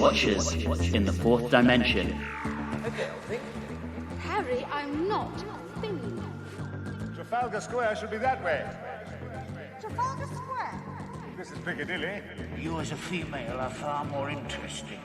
Watchers in the Fourth Dimension. Okay, I'll think. Harry, I'm not thinking. Trafalgar Square should be that way. Trafalgar Square? This is Piccadilly. You as a female are far more interesting.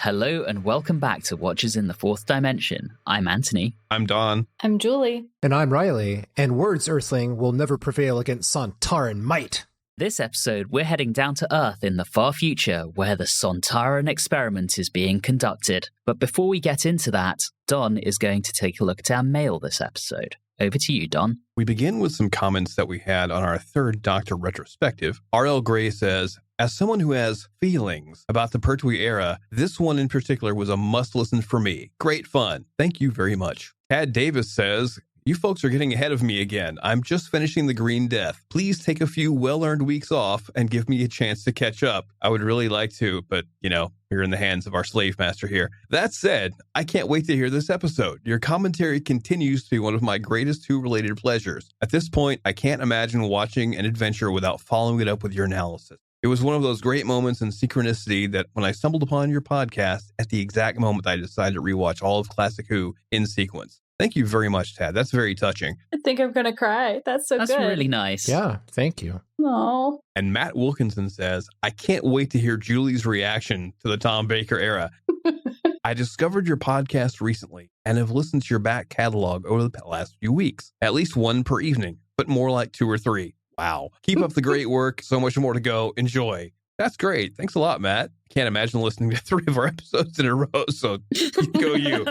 Hello and welcome back to Watchers in the Fourth Dimension. I'm Anthony. I'm Don. I'm Julie. And I'm Reilly. And words, Earthling, will never prevail against Sontaran might. This episode, we're heading down to Earth in the far future where the Sontaran Experiment is being conducted. But before we get into that, Don is going to take a look at our mail this episode. Over to you, Don. We begin with some comments that we had on our third Doctor retrospective. R.L. Gray says, as someone who has feelings about the Pertwee era, this one in particular was a must-listen for me. Great fun. Thank you very much. Tad Davis says, you folks are getting ahead of me again. I'm just finishing the Green Death. Please take a few well-earned weeks off and give me a chance to catch up. I would really like to, but, you're in the hands of our slave master here. That said, I can't wait to hear this episode. Your commentary continues to be one of my greatest Who-related pleasures. At this point, I can't imagine watching an adventure without following it up with your analysis. It was one of those great moments in synchronicity that when I stumbled upon your podcast, at the exact moment I decided to rewatch all of Classic Who in sequence. Thank you very much, Tad. That's very touching. I think I'm going to cry. That's good. That's really nice. Yeah, thank you. Aww. And Matt Wilkinson says, I can't wait to hear Julie's reaction to the Tom Baker era. I discovered your podcast recently and have listened to your back catalog over the last few weeks. At least one per evening, but more like 2 or 3. Wow. Keep up the great work. So much more to go. Enjoy. That's great. Thanks a lot, Matt. Can't imagine listening to 3 of our episodes in a row. So go you.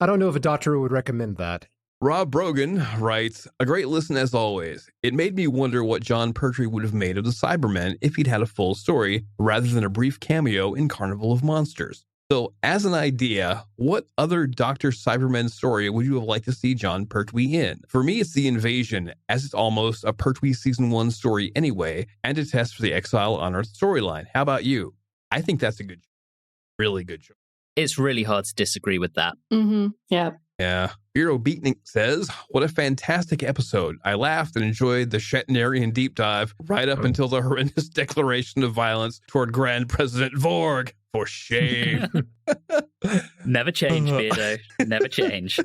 I don't know if a doctor would recommend that. Rob Brogan writes, a great listen as always. It made me wonder what John Pertwee would have made of the Cybermen if he'd had a full story rather than a brief cameo in Carnival of Monsters. So as an idea, what other Dr. Cybermen story would you have liked to see John Pertwee in? For me, it's The Invasion, as it's almost a Pertwee Season 1 story anyway, and a test for the Exile on Earth storyline. How about you? I think that's a good choice. Really good choice. It's really hard to disagree with that. Mm-hmm. Yeah. Yeah. Bureau Beatnik says, what a fantastic episode. I laughed and enjoyed the Shatnerian deep dive right up until the horrendous declaration of violence toward Grand President Vorg. For shame. Never change, Beardo. Never change.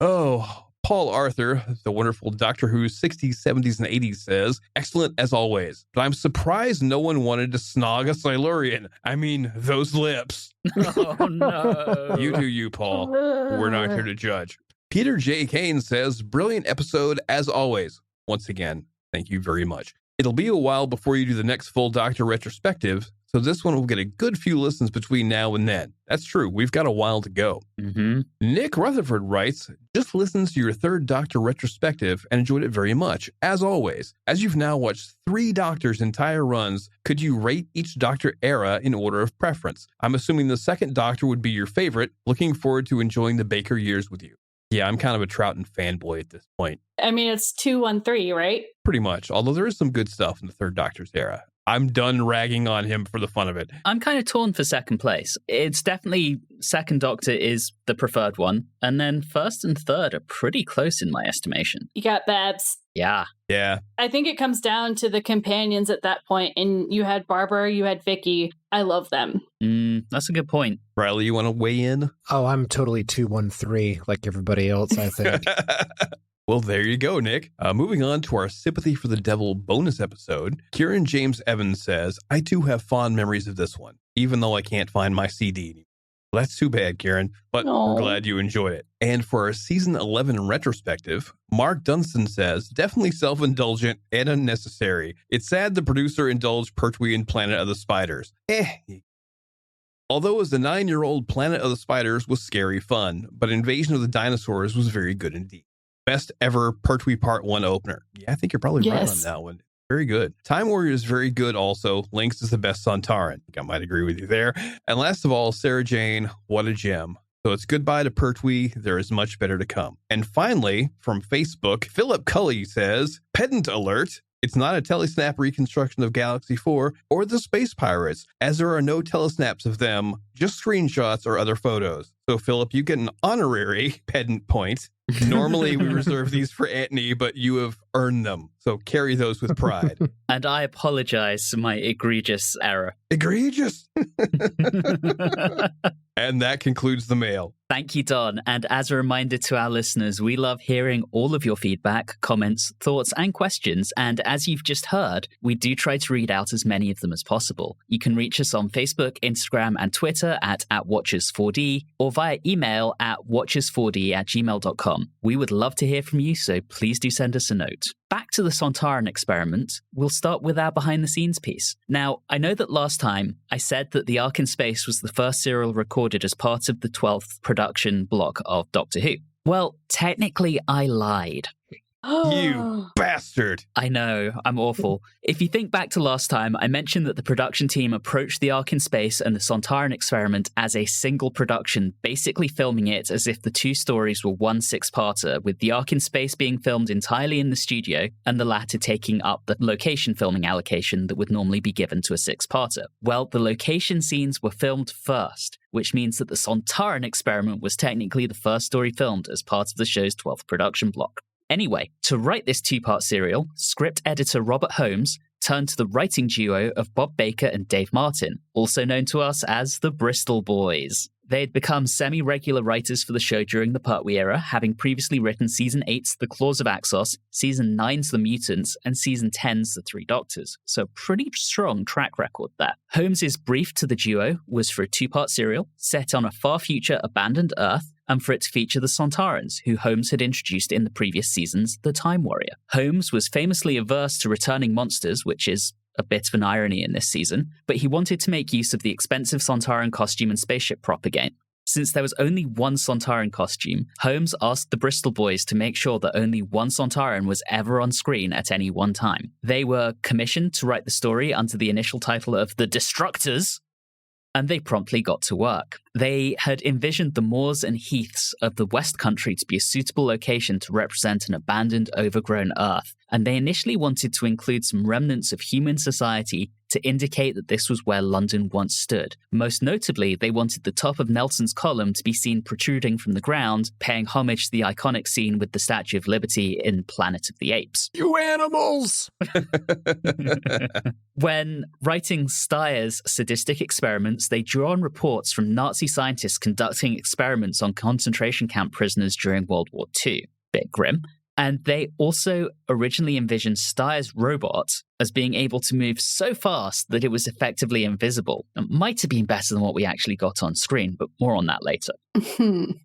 Oh, Paul Arthur, the wonderful Doctor Who 60s, 70s, and 80s says, excellent as always. But I'm surprised no one wanted to snog a Silurian. I mean, those lips. Oh, no. You do you, Paul. We're not here to judge. Peter J. Kane says, brilliant episode as always. Once again, thank you very much. It'll be a while before you do the next full Doctor retrospective, so this one will get a good few listens between now and then. That's true. We've got a while to go. Mm-hmm. Nick Rutherford writes, just listened to your third Doctor retrospective and enjoyed it very much, as always. As you've now watched 3 Doctors' entire runs, could you rate each Doctor era in order of preference? I'm assuming the second Doctor would be your favorite. Looking forward to enjoying the Baker years with you. Yeah, I'm kind of a Troughton fanboy at this point. I mean, it's 2-1-3, right? Pretty much, although there is some good stuff in the third Doctor's era. I'm done ragging on him for the fun of it. I'm kind of torn for second place. It's definitely second Doctor is the preferred one. And then first and third are pretty close in my estimation. You got Babs. Yeah. Yeah. I think it comes down to the companions at that point. And you had Barbara, you had Vicky. I love them. That's a good point. Reilly, you want to weigh in? Oh, I'm totally 2-1-3 like everybody else, I think. Well, there you go, Nick. Moving on to our Sympathy for the Devil bonus episode, Kieran James Evans says, I too have fond memories of this one, even though I can't find my CD anymore. Well, that's too bad, Kieran, but we're glad you enjoyed it. And for our Season 11 retrospective, Mark Dunstan says, definitely self-indulgent and unnecessary. It's sad the producer indulged Pertwee in Planet of the Spiders. Although as the 9-year-old, Planet of the Spiders was scary fun, but Invasion of the Dinosaurs was very good indeed. Best ever Pertwee Part 1 opener. Yeah, I think you're probably right on that one. Very good. Time Warrior is very good also. Lynx is the best Sontaran. I think I might agree with you there. And last of all, Sarah Jane, what a gem. So it's goodbye to Pertwee. There is much better to come. And finally, from Facebook, Philip Cully says, pedant alert. It's not a telesnap reconstruction of Galaxy 4 or the Space Pirates, as there are no telesnaps of them, just screenshots or other photos. So, Philip, you get an honorary pedant point. Normally, we reserve these for Antony, but you have earned them. So carry those with pride. And I apologize for my egregious error. Egregious! And that concludes the mail. Thank you, Don. And as a reminder to our listeners, we love hearing all of your feedback, comments, thoughts, and questions. And as you've just heard, we do try to read out as many of them as possible. You can reach us on Facebook, Instagram, and Twitter at Watchers4D or via email at watchers4d@gmail.com. We would love to hear from you, so please do send us a note. Back to the Sontaran Experiment, we'll start with our behind-the-scenes piece. Now, I know that last time I said that the Ark in Space was the first serial recorded as part of the 12th production block of Doctor Who. Well, technically, I lied. You bastard. I know, I'm awful. If you think back to last time, I mentioned that the production team approached the Ark in Space and the Sontaran Experiment as a single production, basically filming it as if the two stories were one six-parter, with the Ark in Space being filmed entirely in the studio and the latter taking up the location filming allocation that would normally be given to a six-parter. Well, the location scenes were filmed first, which means that the Sontaran Experiment was technically the first story filmed as part of the show's 12th production block. Anyway, to write this two-part serial, script editor Robert Holmes turned to the writing duo of Bob Baker and Dave Martin, also known to us as the Bristol Boys. They had become semi-regular writers for the show during the Pertwee era, having previously written Season 8's The Claws of Axos, Season 9's The Mutants, and Season 10's The Three Doctors. So a pretty strong track record there. Holmes's brief to the duo was for a two-part serial set on a far future abandoned Earth, and for it to feature the Sontarans, who Holmes had introduced in the previous season's The Time Warrior. Holmes was famously averse to returning monsters, which is a bit of an irony in this season, but he wanted to make use of the expensive Sontaran costume and spaceship prop again. Since there was only one Sontaran costume, Holmes asked the Bristol Boys to make sure that only one Sontaran was ever on screen at any one time. They were commissioned to write the story under the initial title of The Destructors, and they promptly got to work. They had envisioned the moors and heaths of the West Country to be a suitable location to represent an abandoned, overgrown Earth, and they initially wanted to include some remnants of human society to indicate that this was where London once stood. Most notably, they wanted the top of Nelson's Column to be seen protruding from the ground, paying homage to the iconic scene with the Statue of Liberty in Planet of the Apes. You animals! When writing Styre's sadistic experiments, they drew on reports from Nazi scientists conducting experiments on concentration camp prisoners during World War II. Bit grim. And they also originally envisioned Styre's robot as being able to move so fast that it was effectively invisible. It might have been better than what we actually got on screen, but more on that later.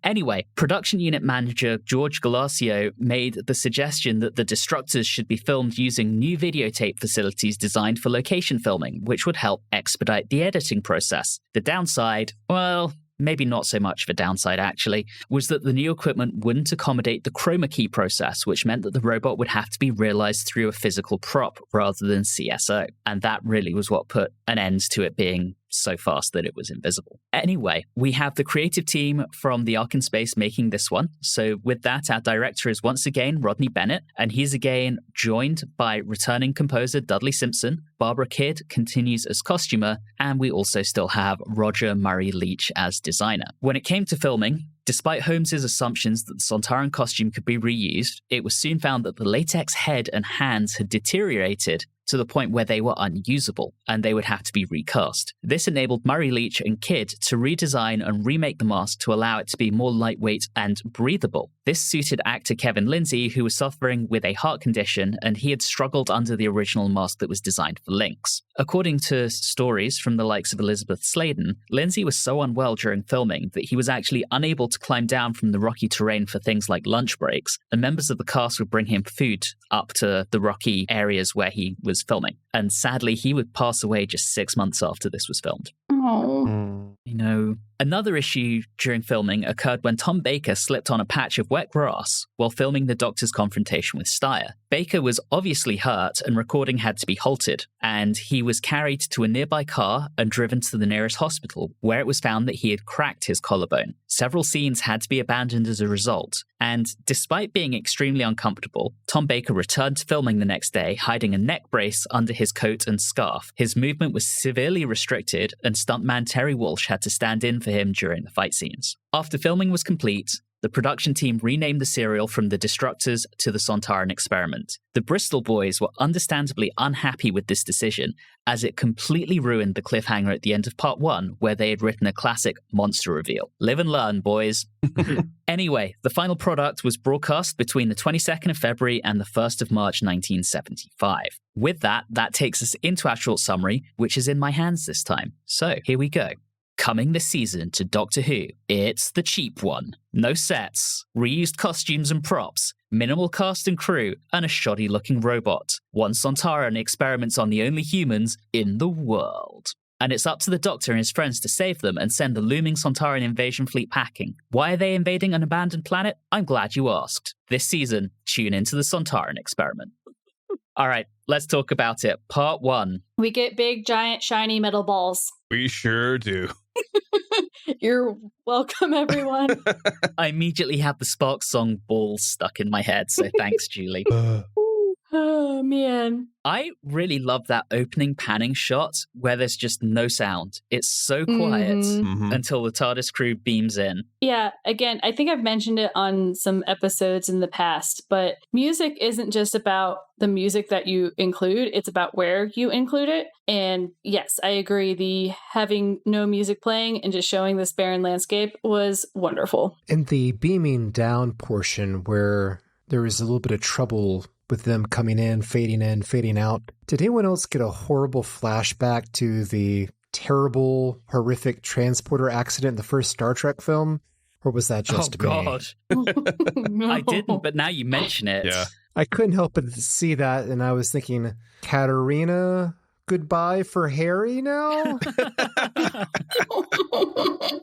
Anyway, production unit manager George Galasio made the suggestion that the Destructors should be filmed using new videotape facilities designed for location filming, which would help expedite the editing process. The downside, well, maybe not so much of a downside actually, was that the new equipment wouldn't accommodate the chroma key process, which meant that the robot would have to be realized through a physical prop rather than CSO. And that really was what put an end to it being so fast that it was invisible. Anyway, we have the creative team from the Ark in Space making this one. So with that, our director is once again Rodney Bennett, and he's again joined by returning composer Dudley Simpson. Barbara Kidd continues as costumer, and we also still have Roger Murray Leach as designer. When it came to filming, despite Holmes's assumptions that the Sontaran costume could be reused, it was soon found that the latex head and hands had deteriorated to the point where they were unusable, and they would have to be recast. This enabled Murray Leach and Kidd to redesign and remake the mask to allow it to be more lightweight and breathable. This suited actor Kevin Lindsay, who was suffering with a heart condition, and he had struggled under the original mask that was designed for Lynx. According to stories from the likes of Elizabeth Sladen, Lindsay was so unwell during filming that he was actually unable to climb down from the rocky terrain for things like lunch breaks, and members of the cast would bring him food up to the rocky areas where he was filming. And sadly, he would pass away just 6 months after this was filmed. Oh. You know, another issue during filming occurred when Tom Baker slipped on a patch of wet grass while filming the Doctor's confrontation with Styre. Baker was obviously hurt and recording had to be halted, and he was carried to a nearby car and driven to the nearest hospital, where it was found that he had cracked his collarbone. Several scenes had to be abandoned as a result, and despite being extremely uncomfortable, Tom Baker returned to filming the next day, hiding a neck brace under his coat and scarf. His movement was severely restricted, and stuntman Terry Walsh had to stand in for him during the fight scenes. After filming was complete, the production team renamed the serial from The Destructors to The Sontaran Experiment. The Bristol boys were understandably unhappy with this decision, as it completely ruined the cliffhanger at the end of part 1, where they had written a classic monster reveal. Live and learn, boys. Anyway, the final product was broadcast between the 22nd of February and the 1st of March 1975. With that takes us into our short summary, which is in my hands this time. So, here we go. Coming this season to Doctor Who, it's the cheap one. No sets, reused costumes and props, minimal cast and crew, and a shoddy-looking robot. One Sontaran experiments on the only humans in the world. And it's up to the Doctor and his friends to save them and send the looming Sontaran invasion fleet packing. Why are they invading an abandoned planet? I'm glad you asked. This season, tune into the Sontaran Experiment. All right, let's talk about it. Part 1. We get big, giant, shiny metal balls. We sure do. You're welcome, everyone. I immediately had the Sparks song Balls stuck in my head, so thanks, Julie. Oh, man. I really love that opening panning shot where there's just no sound. It's so quiet until the TARDIS crew beams in. Yeah, again, I think I've mentioned it on some episodes in the past, but music isn't just about the music that you include, it's about where you include it. And yes, I agree, the having no music playing and just showing this barren landscape was wonderful. In the beaming down portion where there was a little bit of trouble with them coming in, fading out. Did anyone else get a horrible flashback to the terrible, horrific transporter accident in the first Star Trek film? Or was that just me? Oh, God. No. I didn't, but now you mention it. Yeah. I couldn't help but see that, and I was thinking, Katerina, goodbye for Harry now?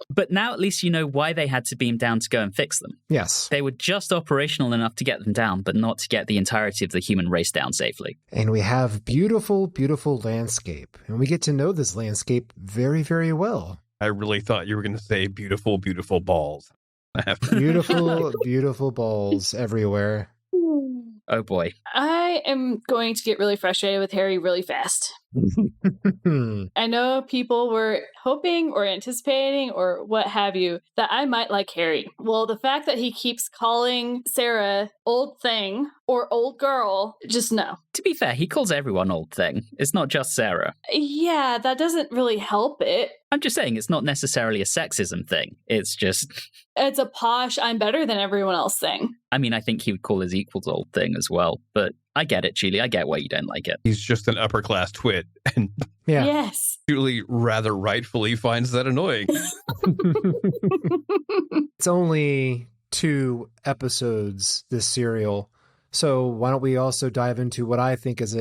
But now at least you know why they had to beam down to go and fix them. Yes. They were just operational enough to get them down, but not to get the entirety of the human race down safely. And we have beautiful, beautiful landscape. And we get to know this landscape very, very well. I really thought you were going to say beautiful, beautiful balls. Beautiful, beautiful balls everywhere. Oh boy. I am going to get really frustrated with Harry really fast. I know people were hoping or anticipating or what have you that I might like Harry. Well, the fact that he keeps calling Sarah old thing or old girl, just no. To be fair, he calls everyone old thing. It's not just Sarah. Yeah, that doesn't really help it. I'm just saying it's not necessarily a sexism thing. It's just... It's a posh, I'm better than everyone else thing. I mean, I think he would call his equals old thing as well. But I get it, Julie. I get why you don't like it. He's just an upper class twit. And Yeah. Yes. Julie rather rightfully finds that annoying. It's only 2 episodes, this serial. So why don't we also dive into what I think is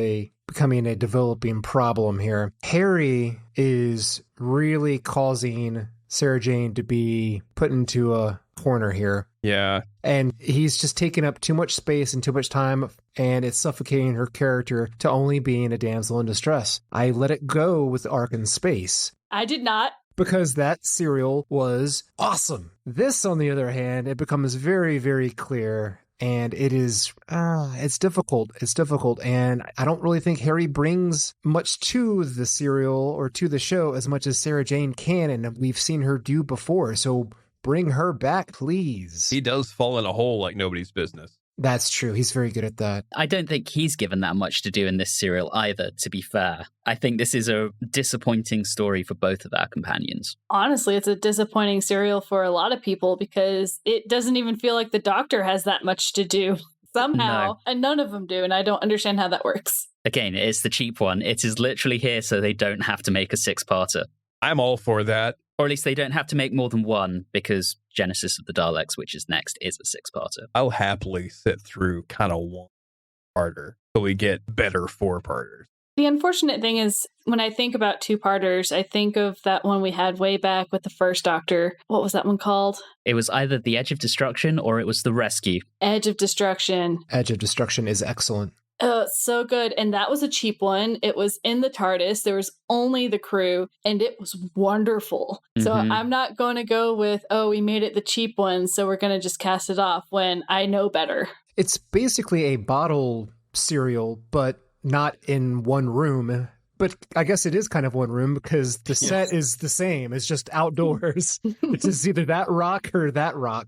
becoming a developing problem here. Harry is really causing Sarah Jane to be put into a corner here. Yeah. And he's just taking up too much space and too much time, and it's suffocating her character to only being a damsel in distress. I let it go with Ark in Space. I did not. Because that serial was awesome. This, on the other hand, it becomes very, very clear, and it is, it's difficult. It's difficult, and I don't really think Harry brings much to the serial or to the show as much as Sarah Jane can, and we've seen her do before, so bring her back, please. He does fall in a hole like nobody's business. That's true. He's very good at that. I don't think he's given that much to do in this serial either, to be fair. I think this is a disappointing story for both of our companions. Honestly, it's a disappointing serial for a lot of people because it doesn't even feel like the Doctor has that much to do somehow, No. and none of them do, and I don't understand how that works. Again, it's the cheap one. It is literally here so they don't have to make a 6-parter. I'm all for that. Or at least they don't have to make more than one, because Genesis of the Daleks, which is next, is a 6-parter. I'll happily sit through kind of one parter so we get better 4-parters. The unfortunate thing is, when I think about 2-parters, I think of that one we had way back with the first Doctor. What was that one called? It was either The Edge of Destruction or it was The Rescue. Edge of Destruction. Edge of Destruction is excellent. Oh, so good. And that was a cheap one. It was in the TARDIS. There was only the crew, and it was wonderful. So I'm not going to go with, we made it the cheap one, so we're going to just cast it off when I know better. It's basically a bottle serial, but not in one room. But I guess it is kind of one room because the set is the same. It's just outdoors. It's just either that rock or that rock.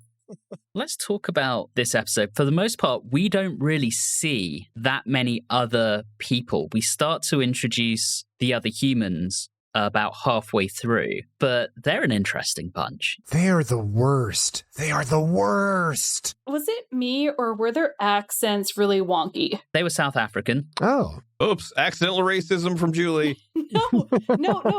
Let's talk about this episode. For the most part, we don't really see that many other people. We start to introduce the other humans about halfway through, but they're an interesting bunch. They're the worst. They are the worst. Was it me, or were their accents really wonky? They were South African. Oh. Oops, accidental racism from Julie. No.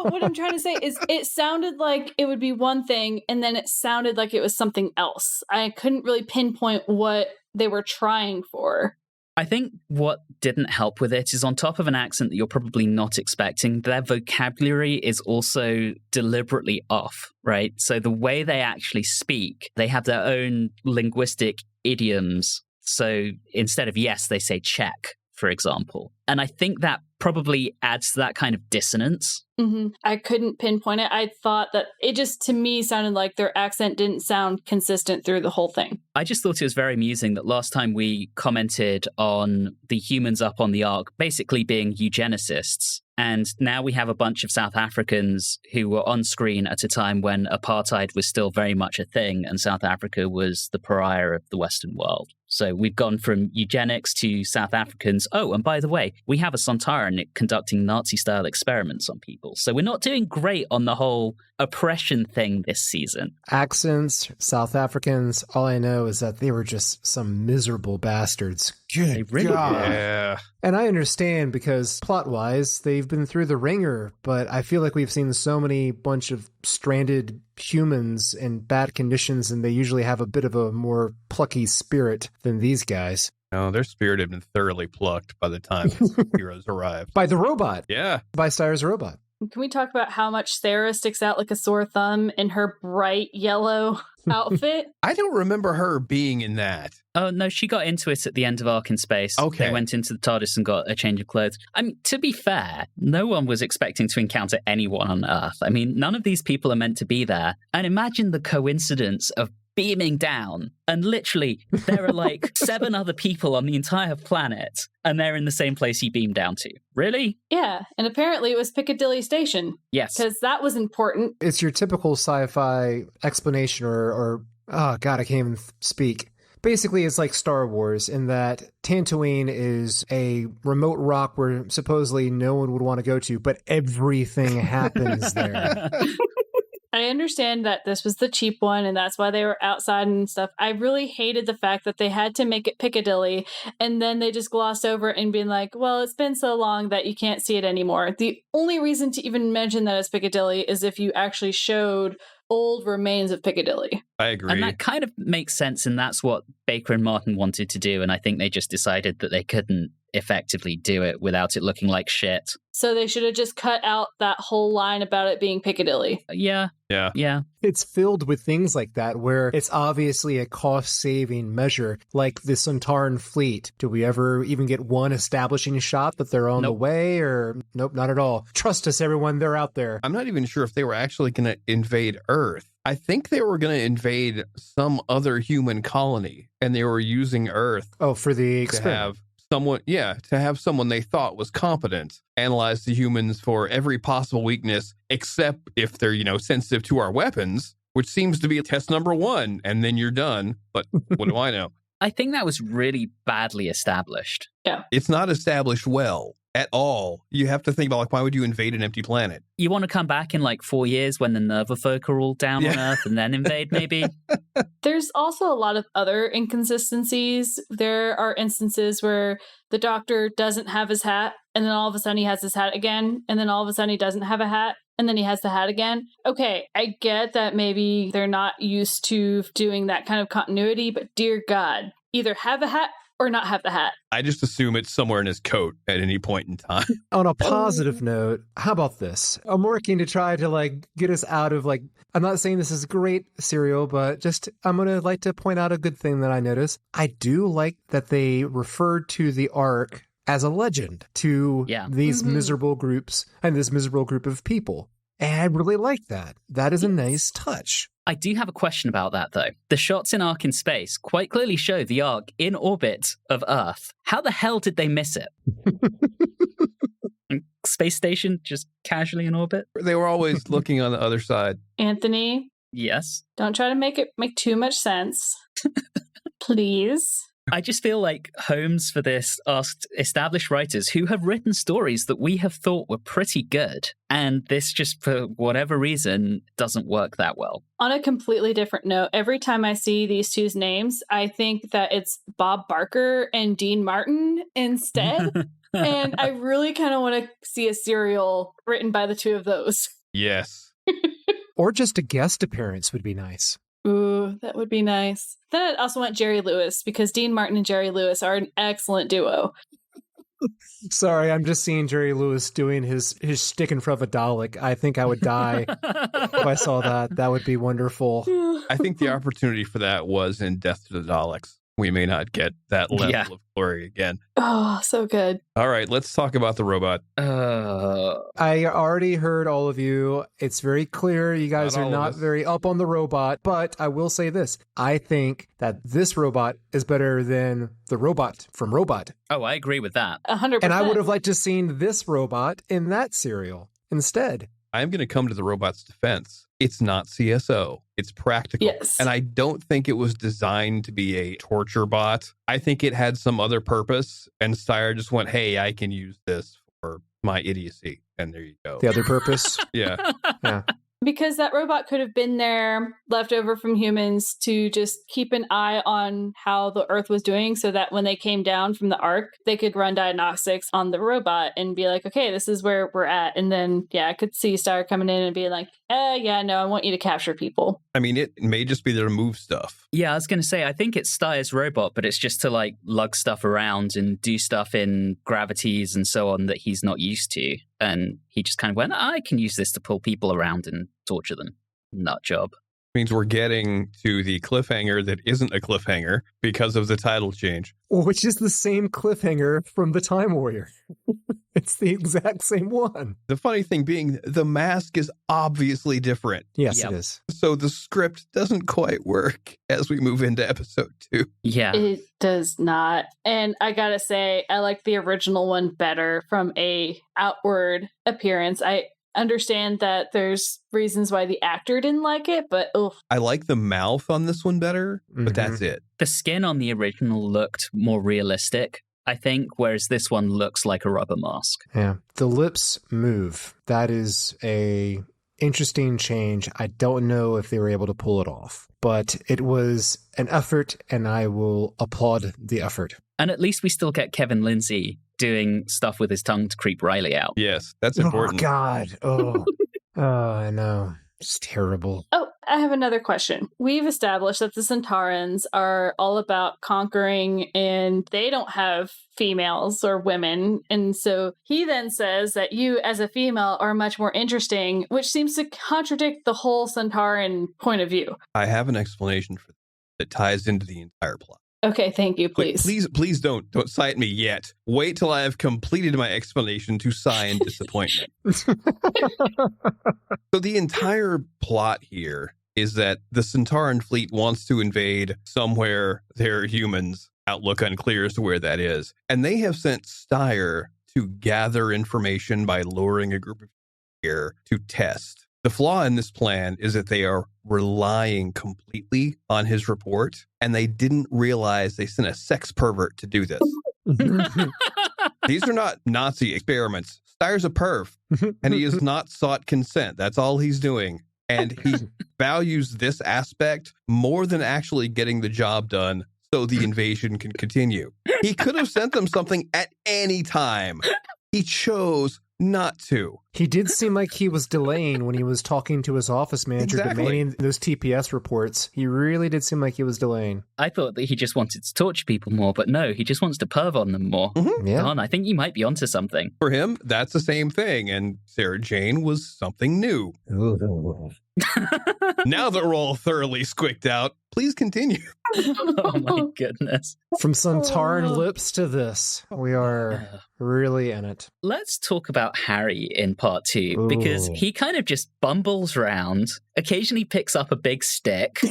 What I'm trying to say is it sounded like it would be one thing, and then it sounded like it was something else. I couldn't really pinpoint what they were trying for. I think what didn't help with it is on top of an accent that you're probably not expecting, their vocabulary is also deliberately off, right? So the way they actually speak, they have their own linguistic idioms. So instead of yes, they say check, for example. And I think that probably adds to that kind of dissonance. Mm-hmm. I couldn't pinpoint it. I thought that it just, to me, sounded like their accent didn't sound consistent through the whole thing. I just thought it was very amusing that last time we commented on the humans up on the Ark basically being eugenicists. And now we have a bunch of South Africans who were on screen at a time when apartheid was still very much a thing and South Africa was the pariah of the Western world. So we've gone from eugenics to South Africans. Oh, and by the way, we have a Sontaran conducting Nazi-style experiments on people. So we're not doing great on the whole oppression thing this season. Accents, South Africans, all I know is that they were just some miserable bastards. They really Good God. were. Yeah. And I understand because plot-wise, they've been through the ringer, but I feel like we've seen so many bunch of stranded humans in bad conditions, and they usually have a bit of a more plucky spirit than these guys. No, their spirit had been thoroughly plucked by the time heroes arrived. By the robot. Yeah. By Styre's robot. Can we talk about how much Sarah sticks out like a sore thumb in her bright yellow outfit? I don't remember her being in that. Oh, no, she got into it at the end of Ark in Space. Okay. They went into the TARDIS and got a change of clothes. I mean, to be fair, no one was expecting to encounter anyone on Earth. I mean, none of these people are meant to be there. And imagine the coincidence of beaming down and literally there are like 7 other people on the entire planet and they're in the same place you beamed down to. Really? Yeah, and apparently it was Piccadilly Station. Yes. Because that was important. It's your typical sci-fi explanation or oh God, I can't even speak. Basically, it's like Star Wars in that Tatooine is a remote rock where supposedly no one would want to go to, but everything happens there. I understand that this was the cheap one and that's why they were outside and stuff. I really hated the fact that they had to make it Piccadilly and then they just glossed over it and being like, well, it's been so long that you can't see it anymore. The only reason to even mention that it's Piccadilly is if you actually showed old remains of Piccadilly. I agree. And that kind of makes sense, and that's what Baker and Martin wanted to do, and I think they just decided that they couldn't effectively do it without it looking like shit. So they should have just cut out that whole line about it being Piccadilly. Yeah. It's filled with things like that where it's obviously a cost-saving measure, like the Sontaran fleet. Do we ever even get one establishing shot that they're on the way? Or nope, not at all. Trust us, everyone. They're out there. I'm not even sure if they were actually going to invade Earth. I think they were going to invade some other human colony, and they were using Earth for the to experiment. have someone they thought was competent analyze the humans for every possible weakness, except if they're, sensitive to our weapons, which seems to be test number 1, and then you're done. But what do I know? I think that was really badly established. Yeah. It's not established well at all. You have to think about, why would you invade an empty planet? You want to come back in 4 years when the Nerva folk are all down on Earth and then invade, maybe? There's also a lot of other inconsistencies. There are instances where the Doctor doesn't have his hat, and then all of a sudden he has his hat again, and then all of a sudden he doesn't have a hat, and then he has the hat again. Okay, I get that maybe they're not used to doing that kind of continuity, but dear God, either have a hat or not have the hat. I just assume it's somewhere in his coat at any point in time. On a positive note, how about this? I'm working to try to get us out of I'm not saying this is great serial, but just I'm going to like to point out a good thing that I noticed. I do like that they referred to the Ark as a legend to these miserable groups and this miserable group of people. And I really like that. That is a nice touch. I do have a question about that, though. The shots in Ark in Space quite clearly show the Ark in orbit of Earth. How the hell did they miss it? Space station just casually in orbit? They were always looking on the other side. Anthony? Yes? Don't try to make it make too much sense. Please. I just feel like Holmes for this asked established writers who have written stories that we have thought were pretty good. And this just, for whatever reason, doesn't work that well. On a completely different note, every time I see these two's names, I think that it's Bob Barker and Dean Martin instead. And I really kind of want to see a serial written by the two of those. Yes. Or just a guest appearance would be nice. Ooh, that would be nice. Then I also want Jerry Lewis, because Dean Martin and Jerry Lewis are an excellent duo. Sorry, I'm just seeing Jerry Lewis doing his shtick in front of a Dalek. I think I would die if I saw that. That would be wonderful. I think the opportunity for that was in Death to the Daleks. We may not get that level of glory again. Oh, so good. All right, let's talk about the robot. I already heard all of you. It's very clear you guys are not very up on the robot, but I will say this. I think that this robot is better than the robot from Robot. Oh, I agree with that. 100%. And I would have liked to seen this robot in that serial instead. I'm going to come to the robot's defense. It's not CSO. It's practical. Yes. And I don't think it was designed to be a torture bot. I think it had some other purpose. And Styre just went, hey, I can use this for my idiocy. And there you go. The other purpose? Yeah. Yeah. Because that robot could have been there, left over from humans, to just keep an eye on how the Earth was doing, so that when they came down from the Ark, they could run diagnostics on the robot and be like, okay, this is where we're at. And then, yeah, I could see Styre coming in and being like, yeah, no, I want you to capture people. I mean, it may just be there to move stuff. Yeah, I was going to say, I think it's Styre's robot, but it's just to like lug stuff around and do stuff in gravities and so on that he's not used to. And he just kind of went, I can use this to pull people around and torture them. Nut job. Means we're getting to the cliffhanger that isn't a cliffhanger because of the title change. Which is the same cliffhanger from The Time Warrior. It's the exact same one. The funny thing being, the mask is obviously different. Yes, Yep. it is. So the script doesn't quite work as we move into episode 2. Yeah. It does not. And I gotta say, I like the original one better from a outward appearance. I understand that there's reasons why the actor didn't like it, but I like the mouth on this one better, but that's it. The skin on the original looked more realistic, I think, whereas this one looks like a rubber mask. Yeah. The lips move. That is a interesting change. I don't know if they were able to pull it off, but it was an effort, and I will applaud the effort. And at least we still get Kevin Lindsay doing stuff with his tongue to creep Reilly out. Yes, that's important. Oh, God. Oh, I know. It's terrible. Oh, I have another question. We've established that the Sontarans are all about conquering, and they don't have females or women. And so he then says that you as a female are much more interesting, which seems to contradict the whole Sontaran point of view. I have an explanation for that ties into the entire plot. Okay, thank you, please. Please don't cite me yet. Wait till I have completed my explanation to sigh in disappointment. So the entire plot here is that the Sontaran fleet wants to invade somewhere there are humans. Outlook unclear as to where that is. And they have sent Styre to gather information by luring a group of people here to test. The flaw in this plan is that they are relying completely on his report, and they didn't realize they sent a sex pervert to do this. These are not Nazi experiments. Styre's a perv, and he has not sought consent. That's all he's doing. And he values this aspect more than actually getting the job done so the invasion can continue. He could have sent them something at any time. He chose not to. He did seem like he was delaying when he was talking to his office manager, demanding those TPS reports. He really did seem like he was delaying. I thought that he just wanted to torture people more, but no, he just wants to perv on them more. Mm-hmm. Yeah. Don, I think you might be onto something. For him, that's the same thing. And Sarah Jane was something new. Now that we're all thoroughly squicked out, please continue. Oh my goodness. From Sontaran lips to this, we are really in it. Let's talk about Harry in part 2, because Ooh. he kind of just bumbles around, occasionally picks up a big stick.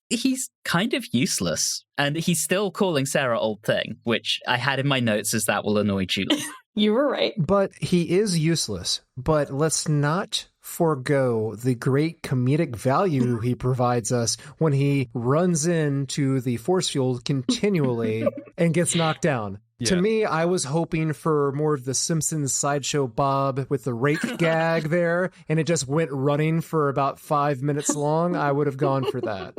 He's kind of useless, and he's still calling Sarah Old Thing, which I had in my notes as that will annoy Julie. You were right. But he is useless. But let's not forego the great comedic value he provides us when he runs into the force field continually and gets knocked down. Yeah. To me, I was hoping for more of the Simpsons Sideshow Bob with the rake gag there, and it just went running for about 5 minutes long. I would have gone for that.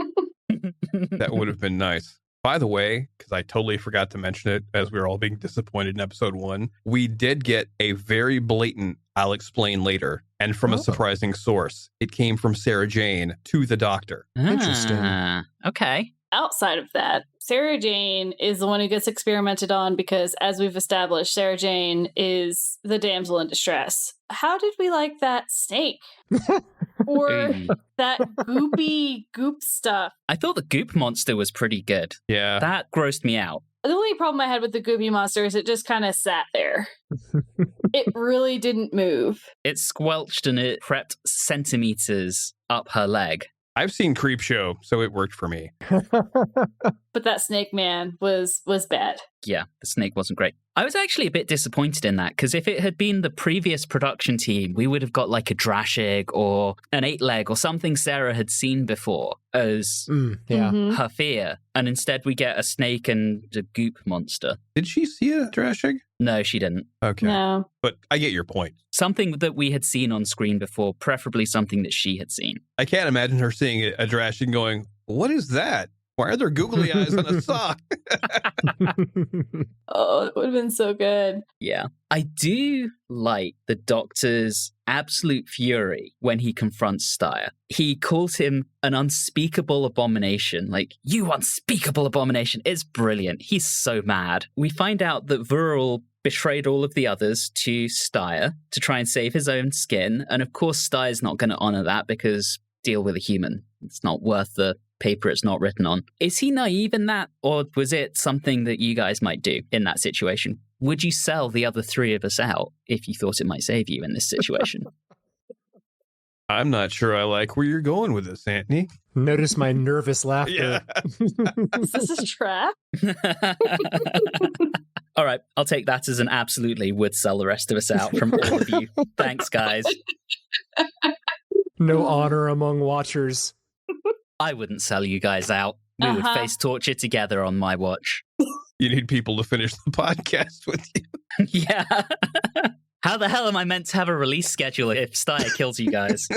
That would have been nice. By the way, because I totally forgot to mention it as we were all being disappointed in episode 1, we did get a very blatant "I'll explain later," and from a surprising source. It came from Sarah Jane to the Doctor. Interesting. Okay. Outside of that, Sarah Jane is the one who gets experimented on because, as we've established, Sarah Jane is the damsel in distress. How did we like that snake? Or that goopy goop stuff? I thought the goop monster was pretty good. Yeah. That grossed me out. The only problem I had with the goopy monster is it just kind of sat there. It really didn't move. It squelched and it crept centimeters up her leg. I've seen Creepshow, so it worked for me. But that snake man was bad. Yeah, the snake wasn't great. I was actually a bit disappointed in that, because if it had been the previous production team, we would have got like a Drashig or an 8-leg or something Sarah had seen before as her fear. And instead we get a snake and a goop monster. Did she see a Drashig? No, she didn't. Okay. No. But I get your point. Something that we had seen on screen before, preferably something that she had seen. I can't imagine her seeing a Drashig and going, "What is that? Why are there googly eyes on a sock?" Oh, it would have been so good. Yeah. I do like the Doctor's absolute fury when he confronts Styre. He calls him an unspeakable abomination. Like, "You unspeakable abomination." It's brilliant. He's so mad. We find out that Vural betrayed all of the others to Styre to try and save his own skin. And of course, Styre's not going to honor that because deal with a human. It's not worth the paper it's not written on. Is he naive in that? Or was it something that you guys might do in that situation? Would you sell the other 3 of us out if you thought it might save you in this situation? I'm not sure I like where you're going with this, Anthony. Notice my nervous laughter. Yeah. Is this a trap? All right, I'll take that as an absolutely would sell the rest of us out from all of you. Thanks, guys. No honor among watchers. I wouldn't sell you guys out. We would face torture together on my watch. You need people to finish the podcast with you. Yeah. How the hell am I meant to have a release schedule if Styre kills you guys?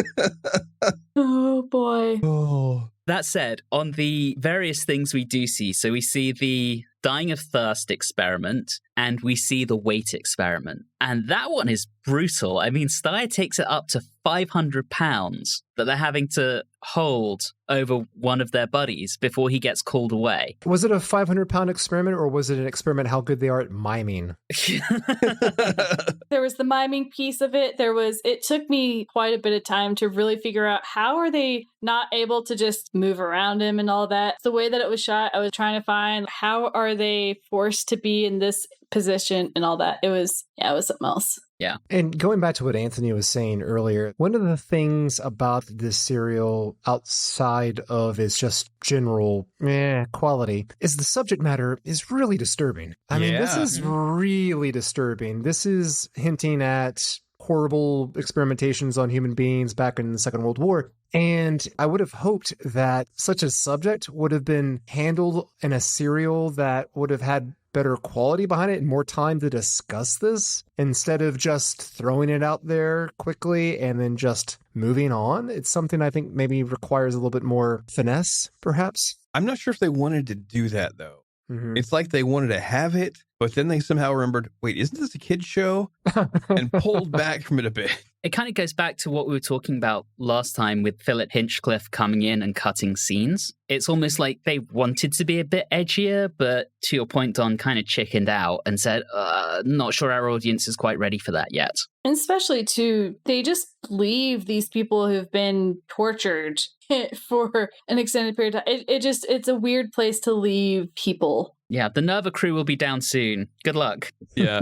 Oh, boy. Oh. That said, on the various things we do see, so we see the dying of thirst experiment and we see the weight experiment. And that one is brutal. I mean, Styre takes it up to 500 pounds that they're having to hold over one of their buddies before he gets called away. Was it a 500-pound experiment, or was it an experiment how good they are at miming? There was the miming piece of it. It took me quite a bit of time to really figure out how are they not able to just move around him and all that. The way that it was shot, I was trying to find how are they forced to be in this position and all that. It was something else. Yeah. And going back to what Anthony was saying earlier, one of the things about this serial outside of its just general quality is the subject matter is really disturbing. I mean, this is really disturbing. This is hinting at horrible experimentations on human beings back in the Second World War. And I would have hoped that such a subject would have been handled in a serial that would have had better quality behind it and more time to discuss this instead of just throwing it out there quickly and then just moving on. It's something I think maybe requires a little bit more finesse, perhaps. I'm not sure if they wanted to do that, though. Mm-hmm. It's like they wanted to have it, but then they somehow remembered, wait, isn't this a kid's show? And pulled back from it a bit. It kind of goes back to what we were talking about last time with Philip Hinchcliffe coming in and cutting scenes. It's almost like they wanted to be a bit edgier, but to your point, Don, kind of chickened out and said, not sure our audience is quite ready for that yet. And especially, too, they just leave these people who've been tortured for an extended period of time. It's a weird place to leave people. Yeah, the Nerva crew will be down soon. Good luck. Yeah.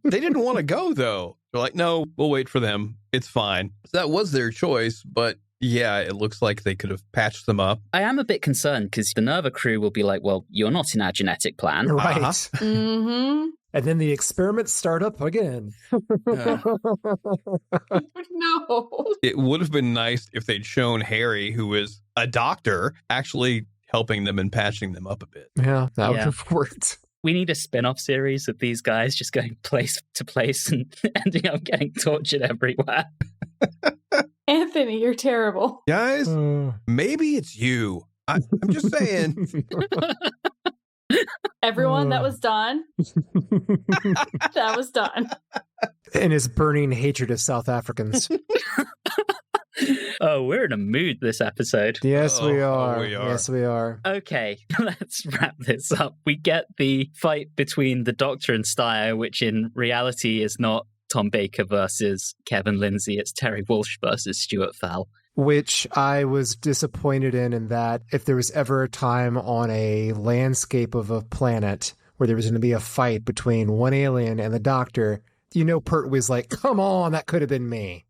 They didn't want to go, though. They're like, no, we'll wait for them. It's fine. So that was their choice, but yeah, it looks like they could have patched them up. I am a bit concerned because the Nerva crew will be like, well, you're not in our genetic plan. Right. Mm-hmm. And then the experiments start up again. No. It would have been nice if they'd shown Harry, who is a doctor, actually helping them and patching them up a bit. Yeah, that would have worked. We need a spin-off series of these guys just going place to place and ending up getting tortured everywhere. Anthony, you're terrible. Guys, maybe it's you. I'm just saying. Everyone, that was Don. That was Don. And his burning hatred of South Africans. Oh, we're in a mood this episode. Yes, we are. we are. Yes, we are. Okay, let's wrap this up. We get the fight between the Doctor and Styre, which in reality is not Tom Baker versus Kevin Lindsay. It's Terry Walsh versus Stuart Fell. Which I was disappointed in that if there was ever a time on a landscape of a planet where there was going to be a fight between one alien and the Doctor, Pert was like, come on, that could have been me.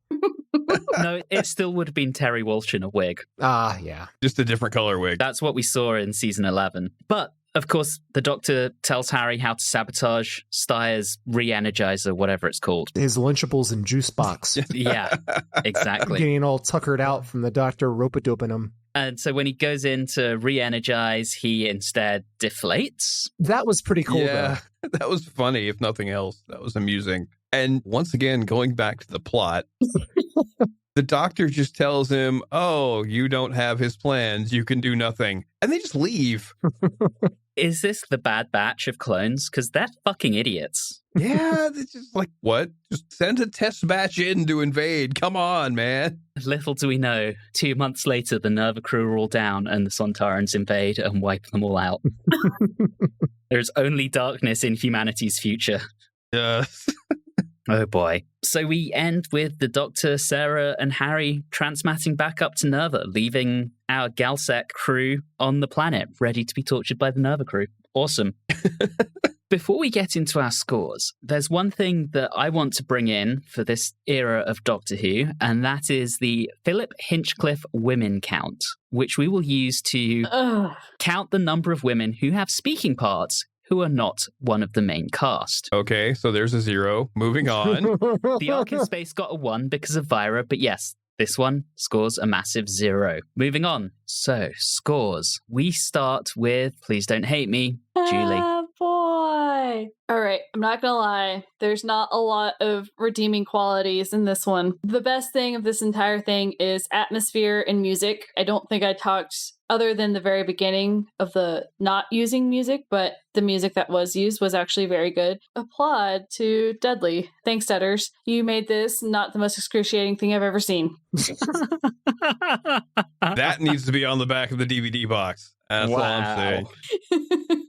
No, it still would have been Terry Walsh in a wig. Ah, yeah. Just a different color wig. That's what we saw in season 11. But, of course, the Doctor tells Harry how to sabotage Styre's re-energizer, whatever it's called. His Lunchables and juice box. Yeah, exactly. Getting all tuckered out from the Doctor rope-a-doping him. And so when he goes in to re-energize, he instead deflates. That was pretty cool, though. That was funny, if nothing else. That was amusing. And once again, going back to the plot, the Doctor just tells him, oh, you don't have his plans. You can do nothing. And they just leave. Is this the Bad Batch of clones? Because they're fucking idiots. Yeah, they're just like, what? Just send a test batch in to invade. Come on, man. Little do we know, 2 months later, the Nerva crew are all down and the Sontarans invade and wipe them all out. There's only darkness in humanity's future. Yes. Oh boy. So we end with the Doctor, Sarah, and Harry transmatting back up to Nerva, leaving our Galsec crew on the planet, ready to be tortured by the Nerva crew. Awesome. Before we get into our scores, there's one thing that I want to bring in for this era of Doctor Who, and that is the Philip Hinchcliffe women count, which we will use to count the number of women who have speaking parts who are not one of the main cast. Okay, so there's a 0. Moving on. The Ark in Space got a 1 because of Vira, but yes, this one scores a massive 0. Moving on. So, scores. We start with, please don't hate me, Julie. Oh, boy. All right, I'm not going to lie. There's not a lot of redeeming qualities in this one. The best thing of this entire thing is atmosphere and music. I don't think I talked other than the very beginning of the not using music, but the music that was used was actually very good. Applaud to Dudley. Thanks, Dudders. You made this not the most excruciating thing I've ever seen. That needs to be on the back of the DVD box. That's all I'm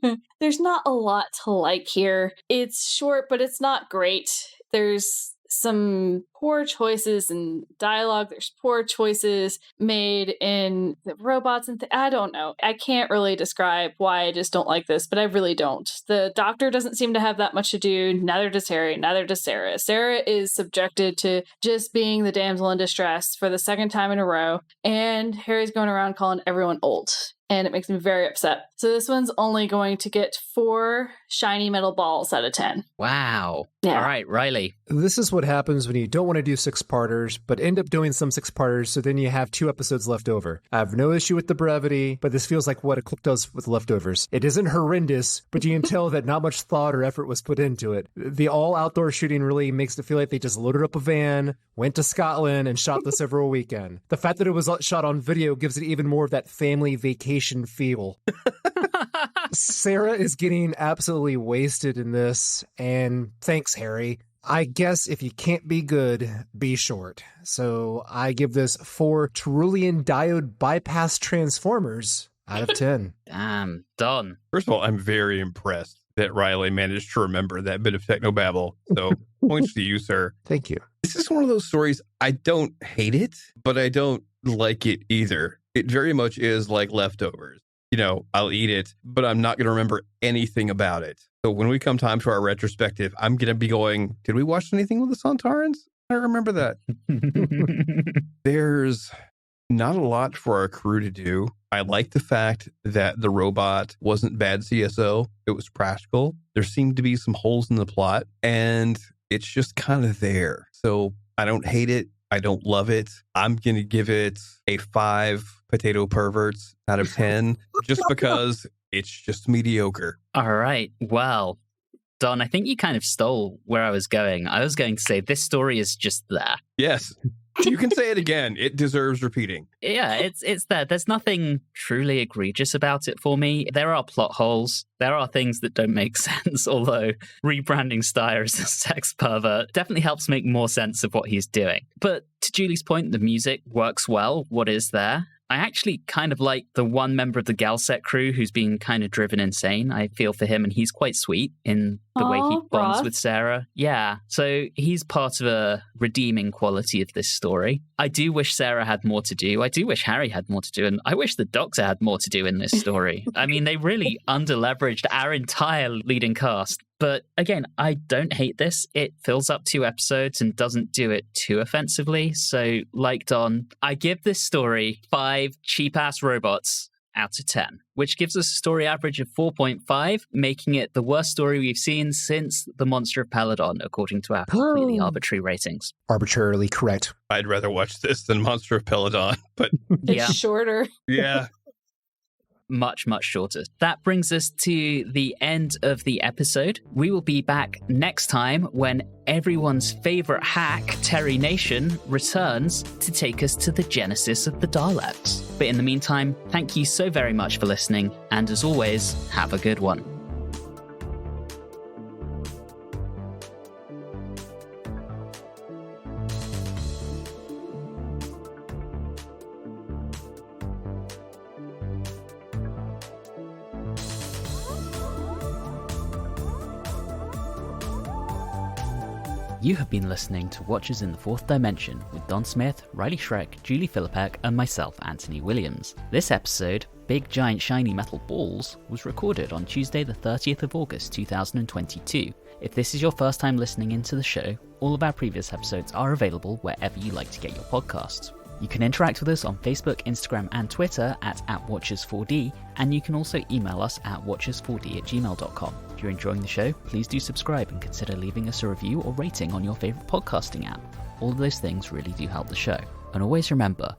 saying. There's not a lot to like here. It's short, but it's not great. There's some poor choices in dialogue. There's poor choices made in the robots and I don't know. I can't really describe why I just don't like this, but I really don't. The Doctor doesn't seem to have that much to do. Neither does Harry. Neither does Sarah. Sarah is subjected to just being the damsel in distress for the second time in a row. And Harry's going around calling everyone old. And it makes me very upset. So this one's only going to get 4 shiny metal balls out of 10. Wow. Yeah. All right, Reilly. This is what happens when you don't want to do 6-parters, but end up doing some 6-parters, so then you have 2 episodes left over. I have no issue with the brevity, but this feels like what a cook does with leftovers. It isn't horrendous, but you can tell that not much thought or effort was put into it. The all-outdoor shooting really makes it feel like they just loaded up a van, went to Scotland, and shot this over a weekend. The fact that it was shot on video gives it even more of that family vacation feel. Sarah is getting absolutely wasted in this, and thanks, Harry. I guess if you can't be good, be short. So I give this 4 Terulian diode bypass transformers out of 10. Damn, done. First of all, I'm very impressed that Reilly managed to remember that bit of technobabble. So points to you, sir. Thank you. This is one of those stories, I don't hate it, but I don't like it either. It very much is like leftovers. You know, I'll eat it, but I'm not going to remember anything about it. So when we come time to our retrospective, I'm going to be going, did we watch anything with the Sontarans? I don't remember that. There's not a lot for our crew to do. I like the fact that the robot wasn't bad CSO. It was practical. There seemed to be some holes in the plot, and it's just kind of there. So I don't hate it. I don't love it. I'm going to give it a 5 potato perverts out of 10 just because it's just mediocre. All right. Well, Don, I think you kind of stole where I was going. I was going to say this story is just there. Yes. You can say it again. It deserves repeating. Yeah, it's there. There's nothing truly egregious about it for me. There are plot holes. There are things that don't make sense, although rebranding Styre as a sex pervert definitely helps make more sense of what he's doing. But to Julie's point, the music works well. What is there? I actually kind of like the one member of the Galset crew who's been kind of driven insane. I feel for him, and he's quite sweet in the way he bonds Ross. with Sarah. Yeah, so he's part of a redeeming quality of this story. I do wish Sarah had more to do. I do wish Harry had more to do, and I wish the Doctor had more to do in this story. I mean, they really under-leveraged our entire leading cast. But again, I don't hate this. It fills up 2 episodes and doesn't do it too offensively. So, like Don, I give this story 5 cheap-ass robots out of 10, which gives us a story average of 4.5, making it the worst story we've seen since The Monster of Peladon, according to our completely arbitrary ratings. Arbitrarily correct. I'd rather watch this than Monster of Peladon, but It's shorter. yeah. Much, much shorter. That brings us to the end of the episode. We will be back next time when everyone's favorite hack, Terry Nation, returns to take us to the genesis of the Daleks. But in the meantime, thank you so very much for listening, and as always, have a good one. You have been listening to Watchers in the Fourth Dimension with Don Smith, Reilly Schreck, Julie Philippek, and myself, Anthony Williams. This episode, Big Giant Shiny Metal Balls, was recorded on Tuesday the 30th of August 2022. If this is your first time listening into the show, all of our previous episodes are available wherever you like to get your podcasts. You can interact with us on Facebook, Instagram, and Twitter at @Watchers4D, and you can also email us at watchers4d@gmail.com. If you're enjoying the show, please do subscribe and consider leaving us a review or rating on your favourite podcasting app. All of those things really do help the show. And always remember,